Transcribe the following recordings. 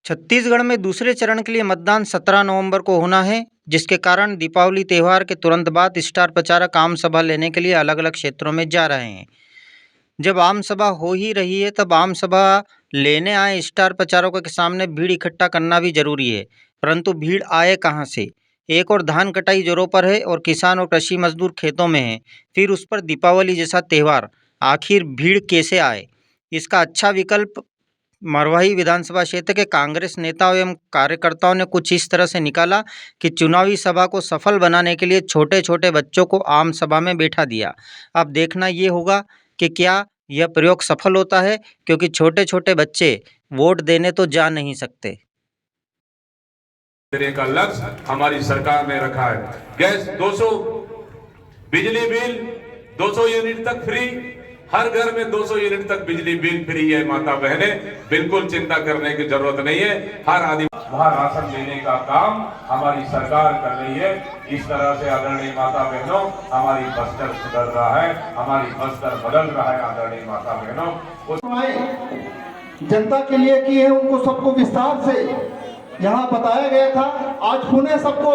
छत्तीसगढ़ में दूसरे चरण के लिए मतदान 17 नवंबर को होना है, जिसके कारण दीपावली त्यौहार के तुरंत बाद स्टार प्रचारक आम सभा लेने के लिए अलग-अलग क्षेत्रों में जा रहे हैं। जब आम सभा हो ही रही है, तब आम सभा लेने आए स्टार प्रचारकों के सामने भीड़ इकट्ठा करना भी जरूरी है, परंतु भीड़ आए कहाँ से? एक और धान कटाई जोरों पर है और किसान और कृषि मजदूर खेतों में हैं। फिर उस पर दीपावली जैसा त्यौहार, आखिर भीड़ कैसे आए? इसका अच्छा विकल्प मरवाही विधानसभा क्षेत्र के कांग्रेस नेताओं एवं कार्यकर्ताओं ने कुछ इस तरह से निकाला कि चुनावी सभा को सफल बनाने के लिए छोटे-छोटे बच्चों को आम सभा में बैठा दिया। अब देखना ये होगा कि क्या यह प्रयोग सफल होता है, क्योंकि छोटे-छोटे बच्चे वोट देने तो जा नहीं सकते। देने का लक्ष्य हमारी सरकार ने रखा है। गैस 200, बिजली बिल 200 यूनिट तक फ्री, हर घर में 200 यूनिट तक बिजली बिल फ्री है। माता बहने बिल्कुल चिंता करने की जरूरत नहीं है। हर आदमी वहां राशन देने का काम हमारी सरकार कर रही है। इस तरह से आदरणीय माता बहनों, हमारी बस्तर सुधर रहा है, हमारी बस्तर बदल रहा है। आदरणीय माता बहनों, जनता के लिए की है, उनको सबको विस्तार से यहाँ बताया गया था। आज पुणे सबको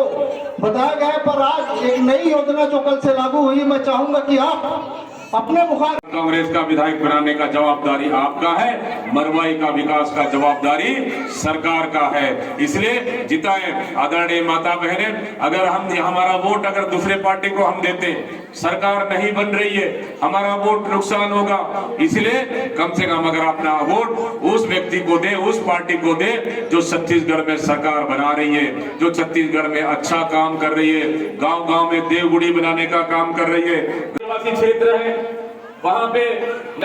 बताया गया, पर आज एक नई योजना जो कल से लागू हुई, मैं चाहूंगा कि आप अपने मुखार कांग्रेस का विधायक बनाने का जवाबदारी आपका है, मरवाई का विकास का जवाबदारी सरकार का है। इसलिए जिताए आदरणीय माता बहने। अगर हम हमारा वोट अगर दूसरे पार्टी को हम देते, सरकार नहीं बन रही है, हमारा वोट नुकसान होगा। इसलिए कम से कम अगर अपना वोट उस व्यक्ति को दे, उस पार्टी को दे जो छत्तीसगढ़ में सरकार बना रही है, जो छत्तीसगढ़ में अच्छा काम कर रही है, गांव-गांव में देवगुड़ी बनाने का काम कर रही है। आदिवासी क्षेत्र है, वहां पे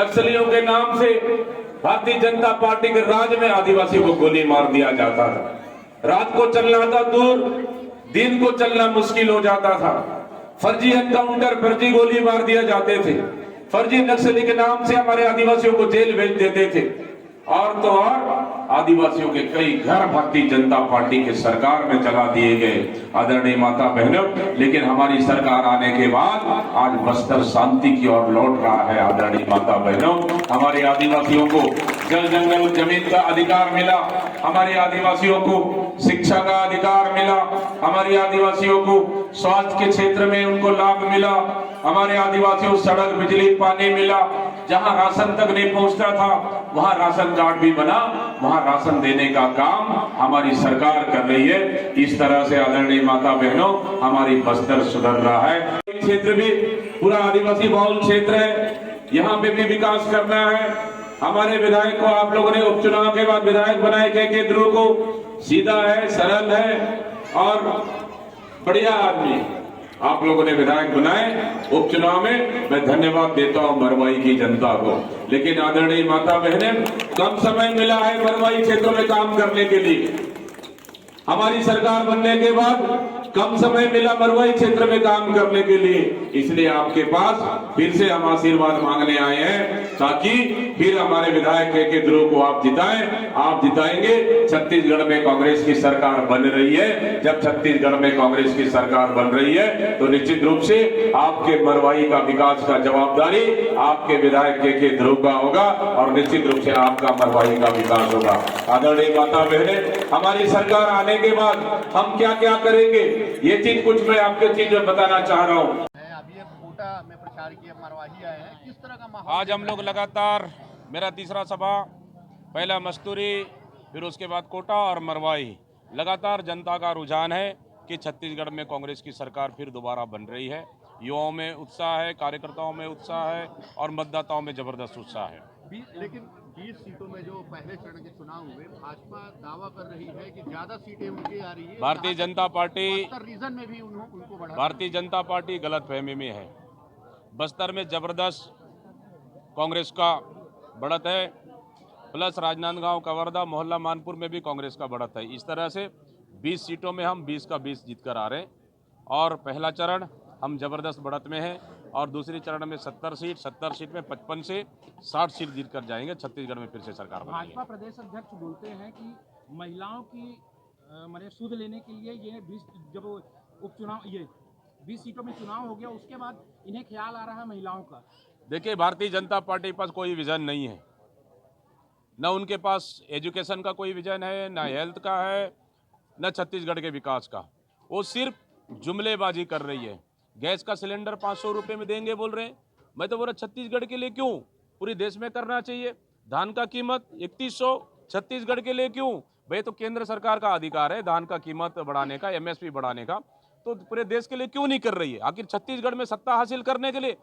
नक्सलियों के नाम से भारतीय जनता पार्टी के राज में आदिवासियों को गोली मार दिया जाता था। रात को चलना था दूर, दिन को चलना मुश्किल हो जाता था। फर्जी एनकाउंटर, फर्जी गोली मार दिया जाते थे। फर्जी नक्सली के नाम से हमारे आदिवासियों को जेल भेज देते थे। और तो और आदिवासियों के कई घर भारतीय जनता पार्टी के सरकार में चला दिए गए। आदरणीय माता बहनों, लेकिन हमारी सरकार आने के बाद आज बस्तर शांति की ओर लौट रहा है। आदरणीय माता बहनों, हमारे आदिवासियों को जल जंगल जमीन का अधिकार मिला, हमारे आदिवासियों को शिक्षा का अधिकार मिला, हमारे आदिवासियों को स्वास्थ्य के क्षेत्र में उनको लाभ मिला, हमारे आदिवासियों को सड़क बिजली पानी मिला। जहां राशन तक नहीं पहुंचता था, वहां राशन कार्ड भी बना, वहां राशन देने का काम हमारी सरकार कर रही है। इस तरह से आदरणीय माता बहनों, हमारी बस्तर सुधर रहा है। क्षेत्र भी पूरा आदिवासी बहुल क्षेत्र है, यहाँ पे भी विकास करना है। हमारे विधायक को आप लोगों ने उपचुनाव के बाद विधायक बनाए के ध्रुव को, सीधा है, सरल है और बढ़िया आदमी आप लोगों ने विधायक बनाए। उपचुनाव में मैं धन्यवाद देता हूं मरवाई की जनता को। लेकिन आदरणीय माता बहने, कम समय मिला है मरवाई क्षेत्र में काम करने के लिए। हमारी सरकार बनने के बाद कम समय मिला मरवाई क्षेत्र में काम करने के लिए। इसलिए आपके पास फिर से हम आशीर्वाद मांगने आए हैं, ताकि फिर हमारे विधायक के ध्रुव को आप जिताएं। आप जिताएंगे, छत्तीसगढ़ में कांग्रेस की सरकार बन रही है। जब छत्तीसगढ़ में कांग्रेस की सरकार बन रही है, तो निश्चित रूप से आपके मरवाई का विकास का जवाबदारी आपके विधायक के ध्रुव का होगा और निश्चित रूप से आपका मरवाई का विकास होगा। आदरणीय माता बहने, हमारी सरकार आने के बाद हम क्या क्या करेंगे, ये चीज कुछ मैं आपके चीज बताना चाह रहा हूँ। अभी एक कोटा में प्रचार किया, मरवाही आए हैं, किस तरह का माहौल? आज हम लोग लगातार, मेरा तीसरा सभा, पहला मस्तूरी, फिर उसके बाद कोटा और मरवाही, लगातार जनता का रुझान है कि छत्तीसगढ़ में कांग्रेस की सरकार फिर दोबारा बन रही है। युवाओं में उत्साह है, कार्यकर्ताओं में उत्साह है और मतदाताओं में जबरदस्त उत्साह है। लेकिन 20 सीटों में जो पहले चरण के चुनाव हुए, भाजपा दावा कर रही है कि ज्यादा सीटें उनकी आ रही है। भारतीय जनता पार्टी रीजन में भी उनको बढ़ा। भारतीय जनता पार्टी गलतफहमी में है। बस्तर में जबरदस्त कांग्रेस का बढ़त है, प्लस राजनांदगांव, कवर्धा, मोहल्ला मानपुर में भी कांग्रेस का बढ़त है। इस तरह से 20 सीटों में हम 20 का 20 जीत कर आ रहे हैं और पहला चरण हम जबरदस्त बढ़त में हैं और दूसरी चरण में 70 सीट में 55 से 60 सीट जीत कर जाएंगे। छत्तीसगढ़ में फिर से सरकार बनेगी। भाजपा प्रदेश अध्यक्ष बोलते हैं कि महिलाओं की माने सूद लेने के लिए ये 20 जब उपचुनाव, ये 20 सीटों में चुनाव हो गया, उसके बाद इन्हें ख्याल आ रहा है महिलाओं का। देखिए, भारतीय जनता पार्टी के पास कोई विजन नहीं है। न उनके पास एजुकेशन का कोई विजन है, न हेल्थ का है, न छत्तीसगढ़ के विकास का। वो सिर्फ जुमलेबाजी कर रही है। गैस का सिलेंडर 500 रुपये में देंगे बोल रहे हैं। मैं तो बोल रहा छत्तीसगढ़ के लिए क्यों, पूरे देश में करना चाहिए। धान का कीमत 3100 छत्तीसगढ़ के लिए क्यों? भाई तो केंद्र सरकार का अधिकार है धान का कीमत बढ़ाने का, एमएसपी बढ़ाने का, तो पूरे देश के लिए क्यों नहीं कर रही है? आखिर छत्तीसगढ़ में सत्ता हासिल करने के लिए।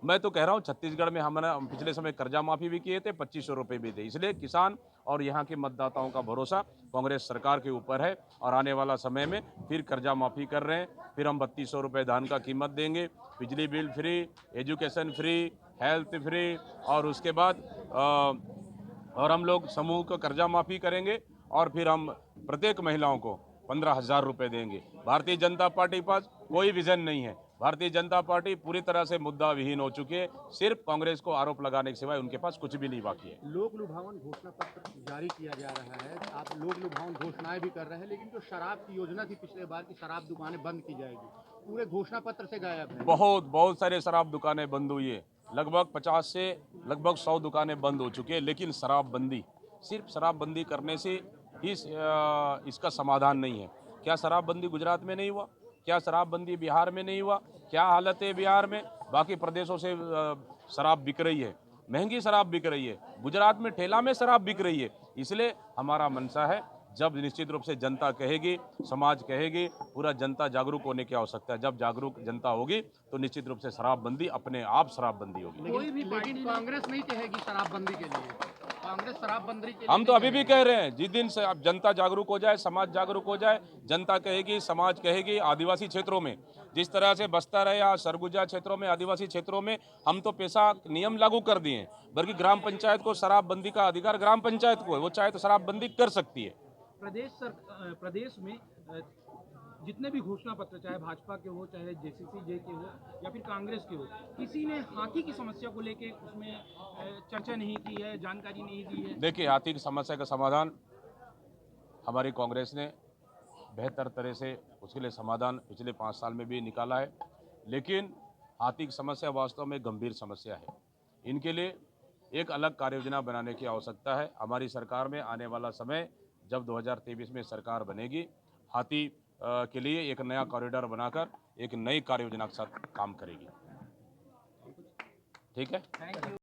मैं तो कह रहा हूँ छत्तीसगढ़ में हम पिछले समय कर्जा माफी भी किए थे, 2500 रुपये भी थे। इसलिए किसान और यहाँ के मतदाताओं का भरोसा कांग्रेस सरकार के ऊपर है और आने वाला समय में फिर कर्जा माफी कर रहे हैं, फिर हम 3200 रुपये धान का कीमत देंगे, बिजली bill free, education free, health free, और उसके बाद और हम लोग समूह को कर्जा माफी करेंगे और फिर हम प्रत्येक महिलाओं को 15,000 रुपये देंगे। भारतीय जनता पार्टी के पास कोई विजन नहीं है। भारतीय जनता पार्टी पूरी तरह से मुद्दा विहीन हो चुकी है। सिर्फ कांग्रेस को आरोप लगाने के सिवाय उनके पास कुछ भी नहीं बाकी है। लोक लुभावन घोषणा पत्र जारी किया जा रहा है, आप लोक लुभावन घोषणाएं भी कर रहे हैं, लेकिन जो शराब की योजना थी पिछले बार की शराब दुकानें बंद की जाएगी, पूरे घोषणा पत्र से गायब है। बहुत सारे शराब दुकानें बंद हुई है, लगभग 50 से लगभग 100 दुकानें बंद हो चुकी है। लेकिन शराबबंदी, सिर्फ शराबबंदी करने से ही इसका समाधान नहीं है। क्या शराबबंदी गुजरात में नहीं हुआ? क्या शराबबंदी बिहार में नहीं हुआ? क्या हालत है बिहार में? बाकी प्रदेशों से शराब बिक रही है, महंगी शराब बिक रही है, गुजरात में ठेला में शराब बिक रही है। इसलिए हमारा मनसा है, जब निश्चित रूप से जनता कहेगी, समाज कहेगी, पूरा जनता जागरूक होने की आवश्यकता है। जब जागरूक जनता होगी तो निश्चित रूप से शराबबंदी अपने आप शराबबंदी होगी। लेकिन कांग्रेस नहीं कहेगी शराबबंदी के लिए, कांग्रेस शराबबंदी के लिए हम तो नहीं अभी भी कह रहे हैं, जिस दिन से अब जनता जागरूक हो जाए, समाज जागरूक हो जाए, जनता कहेगी, समाज कहेगी। आदिवासी क्षेत्रों में जिस तरह से बस्तर है या सरगुजा क्षेत्रों में, आदिवासी क्षेत्रों में हम तो पेशा नियम लागू कर दिए हैं, बल्कि ग्राम पंचायत को शराबबंदी का अधिकार ग्राम पंचायत को है, वो चाहे तो शराबबंदी कर सकती है। प्रदेश में जितने भी घोषणा पत्र, चाहे भाजपा के हो, चाहे जेसीसी के हो या फिर कांग्रेस के हो, किसी ने हाथी की समस्या को लेके उसमें चर्चा नहीं की है, जानकारी नहीं दी है। देखिए, हाथी की समस्या का समाधान हमारी कांग्रेस ने बेहतर तरह से उसके लिए समाधान पिछले 5 साल में भी निकाला है। लेकिन हाथी की समस्या वास्तव में गंभीर समस्या है। इनके लिए एक अलग कार्य योजना बनाने की आवश्यकता है। हमारी सरकार में आने वाला समय, जब 2023 में सरकार बनेगी, हाथी के लिए एक नया कॉरिडोर बनाकर एक नई कार्य योजना के साथ काम करेगी। ठीक है।